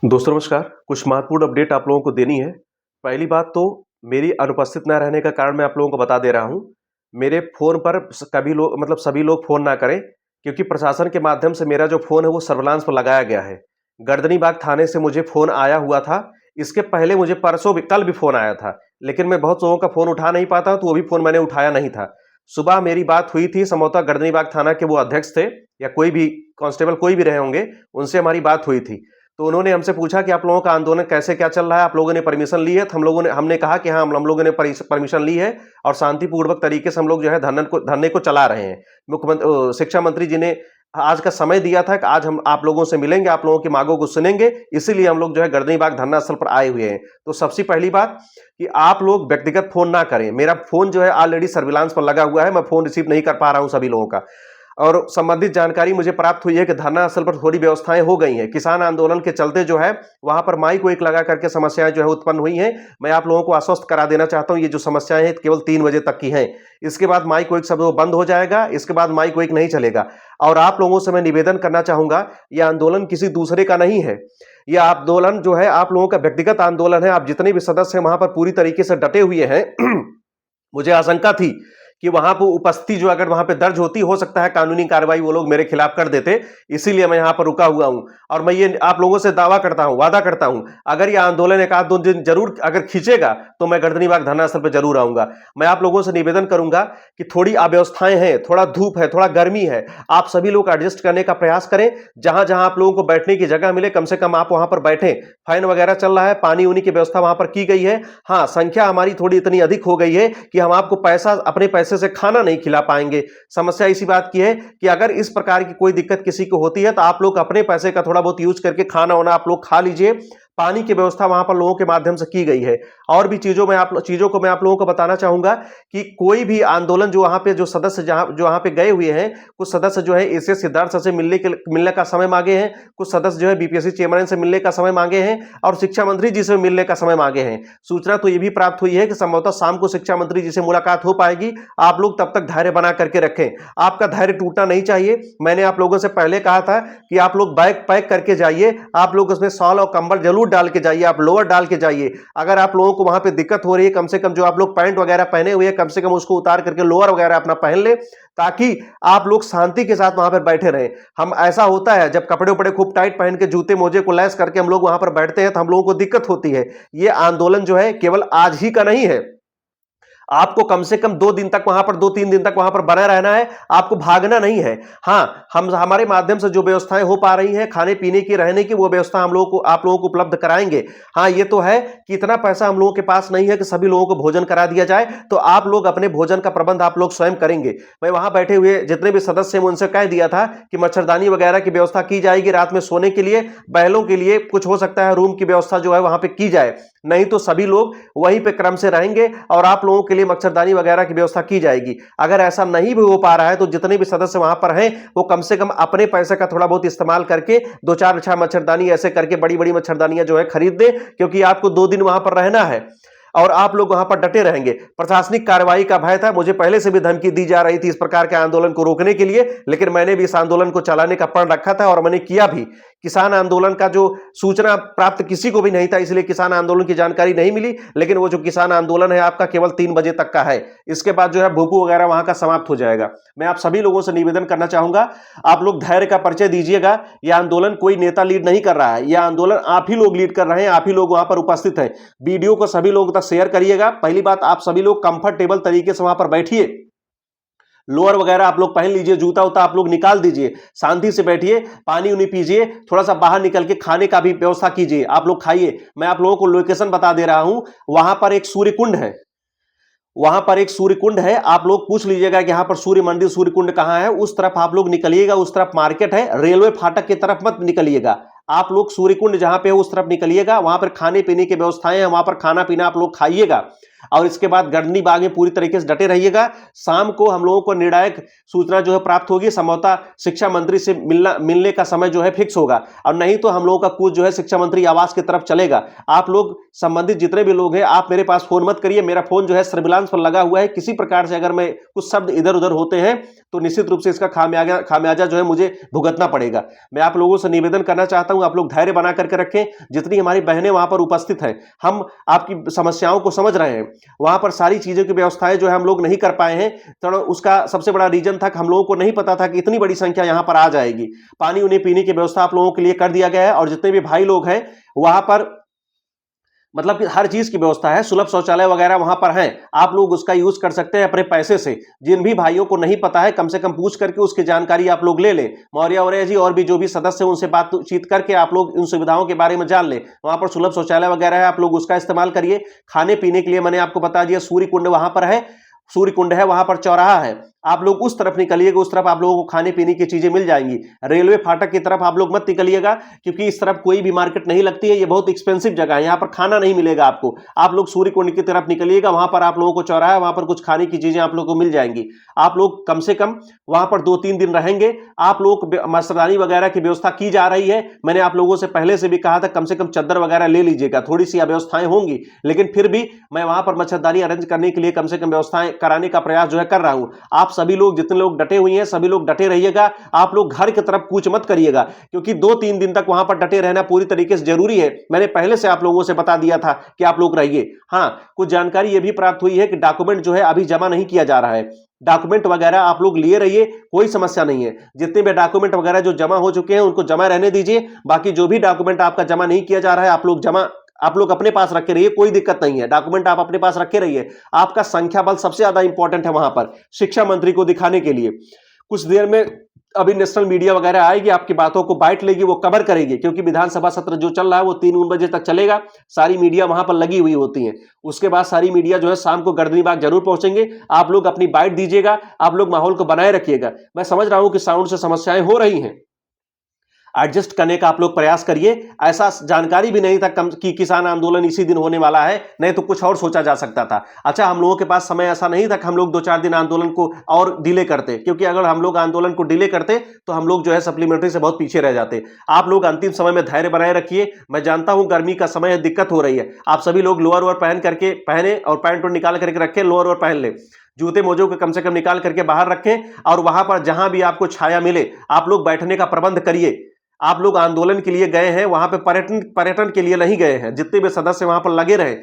दोस्तों नमस्कार। कुछ महत्वपूर्ण अपडेट आप लोगों को देनी है। पहली बात तो मेरी अनुपस्थित ना रहने का कारण मैं आप लोगों को बता दे रहा हूँ। मेरे फ़ोन पर कभी लोग मतलब सभी लोग फ़ोन ना करें, क्योंकि प्रशासन के माध्यम से मेरा जो फ़ोन है वो सर्विलांस पर लगाया गया है। गर्दनीबाग थाने से मुझे फ़ोन आया हुआ था। इसके पहले मुझे परसों भी कल भी फ़ोन आया था, लेकिन मैं बहुत लोगों का फ़ोन उठा नहीं पाता हूँ, तो वो भी फ़ोन मैंने उठाया नहीं था। सुबह मेरी बात हुई थी, संभवतः गर्दनीबाग थाना के वो अध्यक्ष थे या कोई भी कांस्टेबल कोई भी रहे होंगे, उनसे हमारी बात हुई थी। तो उन्होंने हमसे पूछा कि आप लोगों का आंदोलन कैसे क्या चल रहा है, आप लोगों ने परमिशन ली है? तो हमने कहा कि हाँ, हम लोगों ने परमिशन ली है और शांतिपूर्वक तरीके से हम लोग जो है धरने को चला रहे हैं। शिक्षा मंत्री जी ने आज का समय दिया था कि आज हम आप लोगों से मिलेंगे, आप लोगों की मांगों को सुनेंगे, इसीलिए हम लोग जो है गर्दनीबाग धरना स्थल पर आए हुए हैं। तो सबसे पहली बात कि आप लोग व्यक्तिगत फोन ना करें। मेरा फोन जो है ऑलरेडी सर्विलांस पर लगा हुआ है, मैं फोन रिसीव नहीं कर पा रहा हूं सभी लोगों का। और संबंधित जानकारी मुझे प्राप्त हुई है कि धरना स्थल पर थोड़ी व्यवस्थाएं हो गई हैं। किसान आंदोलन के चलते जो है वहां पर माइक वाइक लगा करके समस्याएं जो है उत्पन्न हुई हैं। मैं आप लोगों को आश्वस्त करा देना चाहता हूं, ये जो समस्याएं हैं केवल 3 बजे तक की हैं। इसके बाद माइक वाइक सब वो बंद हो जाएगा, इसके बाद माइक वाइक नहीं चलेगा। और आप लोगों से मैं निवेदन करना चाहूंगा, यह आंदोलन किसी दूसरे का नहीं है। यह आंदोलन जो है आप लोगों का व्यक्तिगत आंदोलन है। आप जितने भी सदस्य हैं वहां पर पूरी तरीके से डटे हुए हैं। मुझे आशंका थी कि वहां पर उपस्थिति जो अगर वहां पे दर्ज होती, हो सकता है कानूनी कार्रवाई वो लोग मेरे खिलाफ कर देते, इसीलिए मैं यहां पर रुका हुआ हूं। और मैं ये आप लोगों से दावा करता हूं, वादा करता हूं, अगर ये आंदोलन एक आध दो दिन जरूर अगर खींचेगा तो मैं गर्दनीबाग धरना स्थल पर जरूर आऊंगा। मैं आप लोगों से निवेदन करूंगा कि थोड़ी अव्यवस्थाएं हैं, थोड़ा धूप है, थोड़ा गर्मी है, आप सभी लोग एडजस्ट करने का प्रयास करें। जहां जहां आप लोगों को बैठने की जगह मिले, कम से कम आप वहां पर बैठें। फैन वगैरह चल रहा है, पानी उनी की व्यवस्था वहां पर की गई है। हाँ, संख्या हमारी थोड़ी इतनी अधिक हो गई है कि हम आपको अपने पैसे से खाना नहीं खिला पाएंगे। समस्या इसी बात की है कि अगर इस प्रकार की कोई दिक्कत किसी को होती है तो आप लोग अपने पैसे का थोड़ा बहुत यूज करके खाना वाना आप लोग खा लीजिए। पानी की व्यवस्था वहां पर लोगों के माध्यम से की गई है। और भी चीजों को मैं आप लोगों को बताना चाहूंगा कि कोई भी आंदोलन जो वहां पे जो सदस्य जो वहां पे गए हुए हैं, कुछ सदस्य जो है एस सिद्धार्थ से मिलने का समय मांगे हैं, कुछ सदस्य जो है बीपीएससी चेयरमैन से मिलने का समय मांगे हैं और शिक्षा मंत्री जी से मिलने का समय मांगे हैं। सूचना तो यह भी प्राप्त हुई है कि संभवतः शाम को शिक्षा मंत्री जी से मुलाकात हो पाएगी। आप लोग तब तक धैर्य बना करके रखें, आपका धैर्य टूटना नहीं चाहिए। मैंने आप लोगों से पहले कहा था कि आप लोग बैग पैक करके जाइए, आप लोग उसमें शॉल और कंबल जरूर डाल के जाइए, आप लोअर डाल के जाइए। अगर आप लोगों को वहां पे दिक्कत हो रही है, कम से कम जो आप लोग पैंट वगैरह पहने हुए हैं, कम से कम उसको उतार करके लोअर वगैरह अपना पहन ले, ताकि आप लोग शांति के साथ वहां पर बैठे रहें। हम ऐसा होता है जब कपड़े उपड़े खूब टाइट पहन के जूते मोजे को लैस करके हम लोग वहां पर बैठते हैं तो हम लोगों को दिक्कत होती है। ये आंदोलन जो है केवल आज ही का नहीं है, आपको कम से कम 2 दिन तक वहां पर 2-3 दिन तक वहां पर बना रहना है, आपको भागना नहीं है। हां, हम हमारे माध्यम से जो व्यवस्थाएं हो पा रही हैं खाने पीने की, रहने की, वो व्यवस्था हम लोगों को आप लोगों को उपलब्ध कराएंगे। हां, ये तो है कि इतना पैसा हम लोगों के पास नहीं है कि सभी लोगों को भोजन करा दिया जाए, तो आप लोग अपने भोजन का प्रबंध आप लोग स्वयं करेंगे। मैं वहां बैठे हुए जितने भी सदस्य हैं उनसे कह दिया था कि मच्छरदानी वगैरह की व्यवस्था की जाएगी, रात में सोने के लिए, बैलों के लिए कुछ हो सकता है रूम की व्यवस्था जो है वहां पे की जाए, नहीं तो सभी लोग वहीं पे क्रम से रहेंगे और आप लोगों के लिए मच्छरदानी वगैरह की व्यवस्था की जाएगी। अगर ऐसा नहीं भी हो पा रहा है तो जितने भी सदस्य वहां पर हैं वो कम से कम अपने पैसे का थोड़ा बहुत इस्तेमाल करके 2-4 मच्छरदानी ऐसे करके बड़ी बड़ी मच्छरदानियां जो है खरीद दें, क्योंकि आपको 2 दिन वहां पर रहना है और आप लोग वहां पर डटे रहेंगे। प्रशासनिक कार्रवाई का भय था, मुझे पहले से भी धमकी दी जा रही थी इस प्रकार के आंदोलन को रोकने के लिए, लेकिन मैंने भी इस आंदोलन को चलाने का प्रण रखा था और मैंने किया भी। किसान आंदोलन का जो सूचना प्राप्त किसी को भी नहीं था, इसलिए किसान आंदोलन की जानकारी नहीं मिली, लेकिन वो जो किसान आंदोलन है आपका केवल 3 बजे तक का है। इसके बाद जो है भूपू वगैरह वहां का समाप्त हो जाएगा। मैं आप सभी लोगों से निवेदन करना चाहूंगा, आप लोग धैर्य का परिचय दीजिएगा। यह आंदोलन कोई नेता लीड नहीं कर रहा है, यह आंदोलन आप ही लोग लीड कर रहे हैं, आप ही लोग वहां पर उपस्थित हैं। वीडियो को सभी लोगों तक शेयर करिएगा। पहली बात, आप सभी लोग कंफर्टेबल तरीके से वहां पर बैठिए, लोअर वगैरह आप लोग पहन लीजिए, जूता उता आप लोग निकाल दीजिए, शांति से बैठिए, पानी उनी पीजिए, थोड़ा सा बाहर निकल के खाने का भी व्यवस्था कीजिए, आप लोग खाइए। मैं आप लोगों को लोकेशन बता दे रहा हूं, वहां पर एक सूर्य कुंड है, वहां पर एक सूर्य कुंड है, आप लोग पूछ लीजिएगा कि यहां पर सूर्य मंदिर सूर्य कुंड कहां है, उस तरफ आप लोग निकलिएगा, उस तरफ मार्केट है, रेलवे फाटक की तरफ मत निकलिएगा, आप लोग सूर्य कुंड जहां पे है उस तरफ निकलिएगा। वहां पर खाने पीने की व्यवस्थाएं हैं, वहां पर खाना पीना आप लोग खाइएगा। और इसके बाद गढ़नी बाग में पूरी तरीके से डटे रहिएगा। शाम को हम लोगों को निर्णायक सूचना जो है प्राप्त होगी, संभवतः शिक्षा मंत्री से मिलने का समय जो है फिक्स होगा, और नहीं तो हम लोगों का कूच जो है शिक्षा मंत्री आवास की तरफ चलेगा। आप लोग संबंधित जितने भी लोग हैं, आप मेरे पास फोन मत करिए, मेरा फोन जो है सर्विलांस पर लगा हुआ है। किसी प्रकार से अगर मैं कुछ शब्द इधर उधर होते हैं तो निश्चित रूप से इसका खामियाजा जो है मुझे भुगतना पड़ेगा। मैं आप लोगों से निवेदन करना चाहता हूं, आप लोग धैर्य बना करके रखें। जितनी हमारी बहनें वहां पर उपस्थित हैं, हम आपकी समस्याओं को समझ रहे हैं। वहां पर सारी चीजों की व्यवस्थाएं जो है हम लोग नहीं कर पाए हैं, तो उसका सबसे बड़ा रीजन था कि हम लोगों को नहीं पता था कि इतनी बड़ी संख्या यहां पर आ जाएगी। पानी उन्हें पीने की व्यवस्था आप लोगों के लिए कर दिया गया है, और जितने भी भाई लोग हैं वहां पर मतलब कि हर चीज की व्यवस्था है, सुलभ शौचालय वगैरह वहां पर है, आप लोग उसका यूज कर सकते हैं अपने पैसे से। जिन भी भाइयों को नहीं पता है, कम से कम पूछ करके उसकी जानकारी आप लोग ले लें। मौर्य जी और भी जो भी सदस्य हैं उनसे बातचीत करके आप लोग इन सुविधाओं के बारे में जान लें। वहां पर सुलभ शौचालय वगैरह है, आप लोग उसका इस्तेमाल करिए। खाने पीने के लिए मैंने आपको बता दिया, सूर्य कुंड वहां पर है, सूर्य कुंड है, वहां पर चौराहा है, आप लोग उस तरफ निकलिएगा, उस तरफ आप लोगों को खाने पीने की चीजें मिल जाएंगी। रेलवे फाटक की तरफ आप लोग मत निकलिएगा, क्योंकि इस तरफ कोई भी मार्केट नहीं लगती है, ये बहुत एक्सपेंसिव जगह है, यहाँ पर खाना नहीं मिलेगा आपको। आप लोग सूर्य कुंड की तरफ निकलिएगा, वहां पर आप लोगों को चौराहा है, वहां पर कुछ खाने की चीजें आप लोगों को मिल जाएंगी। आप लोग कम से कम वहां पर 2-3 दिन रहेंगे। आप लोग मच्छरदानी वगैरह की व्यवस्था की जा रही है, मैंने आप लोगों से पहले से भी कहा था कम से कम चद्दर वगैरह ले लीजिएगा। थोड़ी सी व्यवस्थाएं होंगी, लेकिन फिर भी मैं वहां पर मच्छरदानी अरेंज करने के लिए कम से कम व्यवस्थाएं कराने का प्रयास जो है कर रहा हूं। आप सभी लोग, जितने लोग डटे हुए हैं, सभी लोग डटे रहिएगा। आप लोग घर की तरफ कूच मत करिएगा, क्योंकि 2-3 दिन तक वहां पर डटे रहना पूरी तरीके से जरूरी है। मैंने पहले से आप लोगों से बता दिया था कि आप लोग रहिए। हां, कुछ जानकारी यह भी प्राप्त हुई है कि डॉक्यूमेंट जो है अभी जमा नहीं किया जा रहा है। डॉक्यूमेंट वगैरह आप लोग लिए रहिए, कोई समस्या नहीं है। जितने भी डॉक्यूमेंट वगैरह जो जमा हो चुके हैं उनको जमा रहने दीजिए। बाकी जो भी डॉक्यूमेंट आपका जमा नहीं किया जा रहा है, आप लोग अपने पास रखे रहिए, कोई दिक्कत नहीं है। डॉक्यूमेंट आप अपने पास रखे रहिए। आपका संख्या बल सबसे ज्यादा इंपॉर्टेंट है वहां पर शिक्षा मंत्री को दिखाने के लिए। कुछ देर में अभी नेशनल मीडिया वगैरह आएगी, आपकी बातों को बाइट लेगी, वो कवर करेगी, क्योंकि विधानसभा सत्र जो चल रहा है वो 3 बजे तक चलेगा। सारी मीडिया वहां पर लगी हुई होती है। उसके बाद सारी मीडिया जो है शाम को गर्दनी बाग जरूर पहुंचेंगे। आप लोग अपनी बाइट दीजिएगा, आप लोग माहौल को बनाए रखिएगा। मैं समझ रहा हूं कि साउंड से समस्याएं हो रही हैं, एडजस्ट करने का आप लोग प्रयास करिए। ऐसा जानकारी भी नहीं था कि किसान आंदोलन इसी दिन होने वाला है, नहीं तो कुछ और सोचा जा सकता था। अच्छा, हम लोगों के पास समय ऐसा नहीं था कि हम लोग 2-4 दिन आंदोलन को और डिले करते, क्योंकि अगर हम लोग आंदोलन को डिले करते तो हम लोग जो है सप्लीमेंट्री से बहुत पीछे रह जाते। आप लोग अंतिम समय में धैर्य बनाए रखिए। मैं जानता हूं गर्मी का समय है, दिक्कत हो रही है। आप सभी लोग लोअर वोअर पहने और पैंट निकाल करके रखें, लोअर वोअर पहन ले, जूते मोजों को कम से कम निकाल करके बाहर रखें, और वहां पर जहां भी आपको छाया मिले आप लोग बैठने का प्रबंध करिए। आप लोग आंदोलन के लिए गए हैं, वहां पे पर्यटन के लिए नहीं गए हैं। जितने भी सदस्य वहां पर लगे रहे,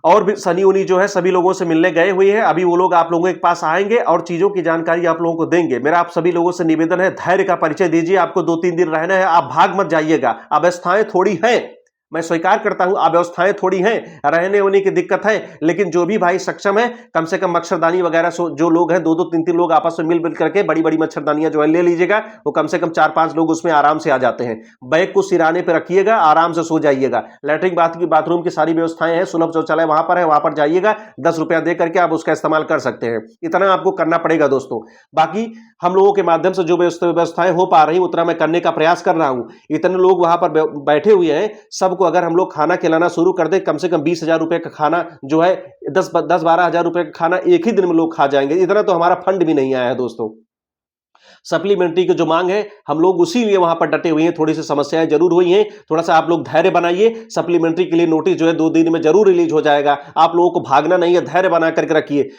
और भी सनी उनी जो है सभी लोगों से मिलने गए हुए हैं। अभी वो लोग आप लोगों के पास आएंगे और चीजों की जानकारी आप लोगों को देंगे। मेरा आप सभी लोगों से निवेदन है, धैर्य का परिचय दीजिए। आपको 2-3 दिन रहना है, आप भाग मत जाइएगा। अव्यवस्थाएं थोड़ी हैं, मैं स्वीकार करता हूं, अव्यवस्थाएं थोड़ी हैं, रहने होने की दिक्कत है, लेकिन जो भी भाई सक्षम है, कम से कम मच्छरदानी वगैरह जो लोग हैं, 2-3 लोग आपस में मिल करके बड़ी बड़ी मच्छरदानियां जो है ले लीजिएगा। वो कम से कम 4-5 लोग उसमें आराम से आ जाते हैं। बैग को सिराने पे रखिएगा, आराम से सो जाइएगा। लैट्रिन बाथरूम की सारी व्यवस्थाएं हैं, सुलभ शौचालय वहां पर है, वहां पर जाइएगा। 10 रुपया दे करके आप उसका इस्तेमाल कर सकते हैं। इतना आपको करना पड़ेगा दोस्तों। बाकी हम लोगों के माध्यम से जो व्यवस्थाएं हो पा रही, उतना मैं करने का प्रयास कर रहा हूं। इतने लोग वहां पर बैठे हुए हैं, सबको अगर हम लोग खाना खिलाना शुरू कर दे, कम से कम 20,000 रुपए का खाना जो है 10-12 हजार रुपए का खाना एक ही दिन में लोग खा जाएंगे। इतना तो हमारा फंड भी नहीं आया है दोस्तों। सप्लीमेंट्री की जो मांग है, हम लोग उसी लिए वहां पर डटे हुए हैं। थोड़ी सी समस्याएं जरूर हुई हैं, थोड़ा सा आप लोग धैर्य बनाइए। सप्लीमेंट्री के लिए नोटिस जो है 2 दिन में जरूर रिलीज हो जाएगा। आप लोगों को भागना नहीं है, धैर्य बना करके रखिए।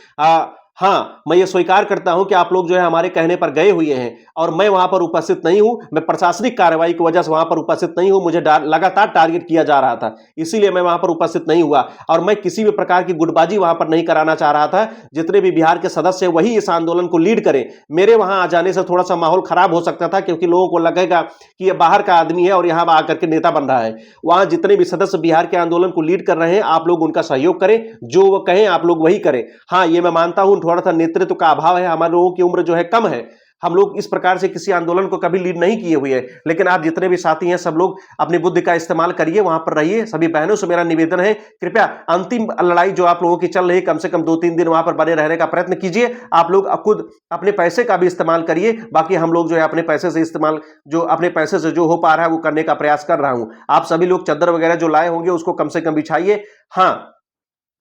हाँ, मैं ये स्वीकार करता हूं कि आप लोग जो है हमारे कहने पर गए हुए हैं, और मैं वहां पर उपस्थित नहीं हूं। मैं प्रशासनिक कार्रवाई की वजह से वहां पर उपस्थित नहीं हूं। मुझे लगातार टारगेट किया जा रहा था, इसीलिए मैं वहां पर उपस्थित नहीं हुआ। और मैं किसी भी प्रकार की गुटबाजी वहां पर नहीं कराना चाह रहा था। जितने भी बिहार के सदस्य वही इस आंदोलन को लीड करें। मेरे वहां आ जाने से थोड़ा सा माहौल खराब हो सकता था, क्योंकि लोगों को लगेगा कि ये बाहर का आदमी है और यहां आकर के नेता बन रहा है। वहां जितने भी सदस्य बिहार के आंदोलन को लीड कर रहे हैं, आप लोग उनका सहयोग करें, जो वो कहें आप लोग वही करें। हाँ, ये मैं मानता हूं थोड़ा सा नेतृत्व अभाव है, हमारे लोगों की उम्र जो है कम है, हम लोग इस प्रकार से किसी आंदोलन को कभी लीड नहीं किए हुए हैं। लेकिन आप जितने भी साथी हैं, सब लोग अपनी बुद्धि का इस्तेमाल करिए, वहां पर रहिए। सभी बहनों से मेरा निवेदन है, कृपया अंतिम लड़ाई जो आप लोगों की चल रही है, कम से कम 2-3 दिन वहां पर बने रहने का प्रयत्न कीजिए। आप लोग खुद अपने पैसे का भी इस्तेमाल करिए। बाकी हम लोग जो है अपने पैसे से इस्तेमाल, जो अपने पैसे से जो हो पा रहा है वो करने का प्रयास कर रहा हूं। आप सभी लोग चद्दर वगैरह जो लाए होंगे उसको कम से कम बिछाइए। हाँ,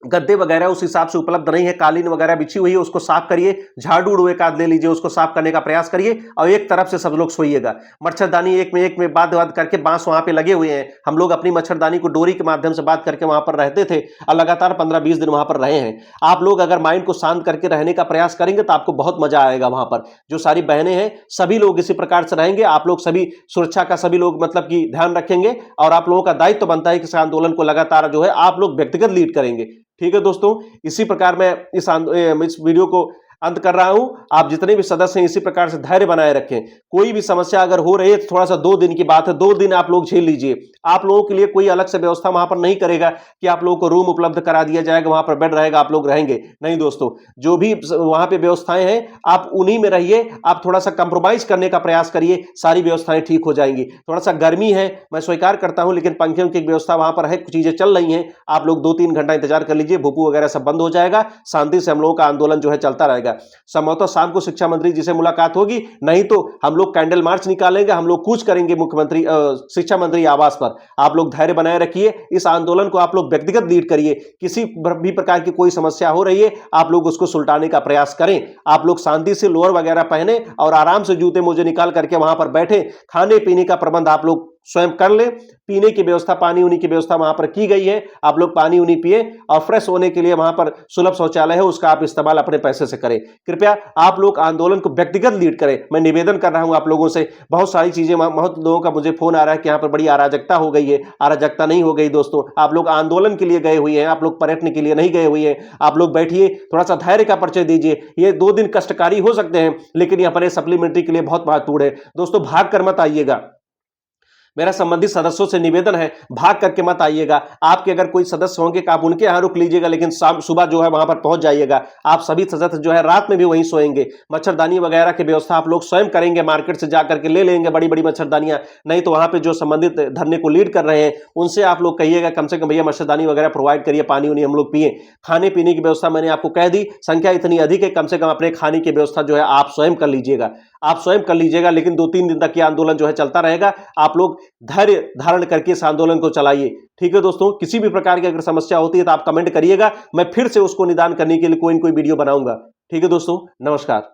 गद्दे वगैरह उस हिसाब से उपलब्ध नहीं है, कालीन वगैरह बिछी हुई है, उसको साफ करिए, झाड़ू उड़ू एक आध ले लीजिए, उसको साफ करने का प्रयास करिए और एक तरफ से सब लोग सोइएगा। मच्छरदानी एक में बात करके, बांस वहां पे लगे हुए हैं, हम लोग अपनी मच्छरदानी को डोरी के माध्यम से बात करके वहां पर रहते थे और लगातार 15-20 दिन वहां पर रहे हैं। आप लोग अगर माइंड को शांत करके रहने का प्रयास करेंगे तो आपको बहुत मजा आएगा। वहां पर जो सारी बहनें हैं सभी लोग इसी प्रकार से रहेंगे, आप लोग सभी सुरक्षा का सभी लोग मतलब कि ध्यान रखेंगे और आप लोगों का दायित्व तो बनता है कि इस आंदोलन को लगातार जो है आप लोग व्यक्तिगत लीड करेंगे। ठीक है दोस्तों, इसी प्रकार मैं इस वीडियो को अंत कर रहा हूं। आप जितने भी सदस्य हैं इसी प्रकार से धैर्य बनाए रखें। कोई भी समस्या अगर हो रही है तो थोड़ा सा 2 दिन की बात है, 2 दिन आप लोग झेल लीजिए। आप लोगों के लिए कोई अलग से व्यवस्था वहां पर नहीं करेगा कि आप लोगों को रूम उपलब्ध करा दिया जाएगा, वहां पर बेड रहेगा, आप लोग रहेंगे नहीं दोस्तों। जो भी वहां पे व्यवस्थाएं हैं आप उन्हीं में रहिए, आप थोड़ा सा कंप्रोमाइज करने का प्रयास करिए, सारी व्यवस्थाएं ठीक हो जाएंगी। थोड़ा सा गर्मी है मैं स्वीकार करता हूं, लेकिन पंखे की व्यवस्था वहां पर है, कुछ चीजें चल रही हैं, आप लोग 2-3 घंटा इंतजार कर लीजिए, भूपू वगैरह सब बंद हो जाएगा, शांति से हम लोगों का आंदोलन जो है चलता रहेगा। संभवतः शाम को शिक्षा मंत्री जी से मुलाकात होगी, नहीं तो हम लोग कैंडल मार्च निकालेंगे, हम लोग कूच करेंगे मुख्यमंत्री शिक्षा मंत्री आवास पर। आप लोग धैर्य बनाए रखिए, इस आंदोलन को आप लोग व्यक्तिगत लीड करिए। किसी भी प्रकार की कोई समस्या हो रही है आप लोग उसको सुलटाने का प्रयास करें। आप लोग शांति से लोअर वगैरह पहने और आराम से जूते मोजे निकाल करके वहां पर बैठे, खाने पीने का प्रबंध आप लोग स्वयं कर ले। पीने की व्यवस्था, पानी उनी की व्यवस्था वहां पर की गई है, आप लोग पानी उनी पिए और फ्रेश होने के लिए वहां पर सुलभ शौचालय है, उसका आप इस्तेमाल अपने पैसे से करें। कृपया आप लोग आंदोलन को व्यक्तिगत लीड करें, मैं निवेदन कर रहा हूं आप लोगों से। बहुत सारी चीजें, बहुत लोगों का मुझे फोन आ रहा है कि यहां पर बड़ी अराजकता हो गई है। अराजकता नहीं हो गई दोस्तों, आप लोग आंदोलन के लिए गए हुए हैं, आप लोग पर्यटन के लिए नहीं गए हुए हैं। आप लोग बैठिए, थोड़ा सा धैर्य का परिचय दीजिए। ये 2 दिन कष्टकारी हो सकते हैं लेकिन ये अपने सप्लीमेंट्री के लिए बहुत महत्वपूर्ण है। दोस्तों भाग कर मत आइएगा, मेरा संबंधित सदस्यों से निवेदन है, भाग करके मत आइएगा। आपके अगर कोई सदस्य होंगे कि आप उनके यहां रुक लीजिएगा, लेकिन शाम सुबह जो है वहां पर पहुंच जाइएगा। आप सभी सदस्य जो है रात में भी वहीं सोएंगे। मच्छरदानी वगैरह की व्यवस्था आप लोग स्वयं करेंगे, मार्केट से जाकर के ले लेंगे बड़ी बड़ी मच्छरदानियां, नहीं तो वहां पर जो संबंधित धरने को लीड कर रहे हैं उनसे आप लोग कहिएगा कम से कम भैया मच्छरदानी वगैरह प्रोवाइड करिए, पानी उनी हम लोग पिए। खाने पीने की व्यवस्था मैंने आपको कह दी, संख्या इतनी अधिक है, कम से कम अपने खाने की व्यवस्था जो है आप स्वयं कर लीजिएगा, आप स्वयं कर लीजिएगा। लेकिन 2-3 दिन तक ये आंदोलन जो है चलता रहेगा, आप लोग धैर्य धारण करके इस आंदोलन को चलाइए। ठीक है दोस्तों, किसी भी प्रकार की अगर समस्या होती है तो आप कमेंट करिएगा, मैं फिर से उसको निदान करने के लिए कोई न कोई वीडियो बनाऊंगा। ठीक है दोस्तों, नमस्कार।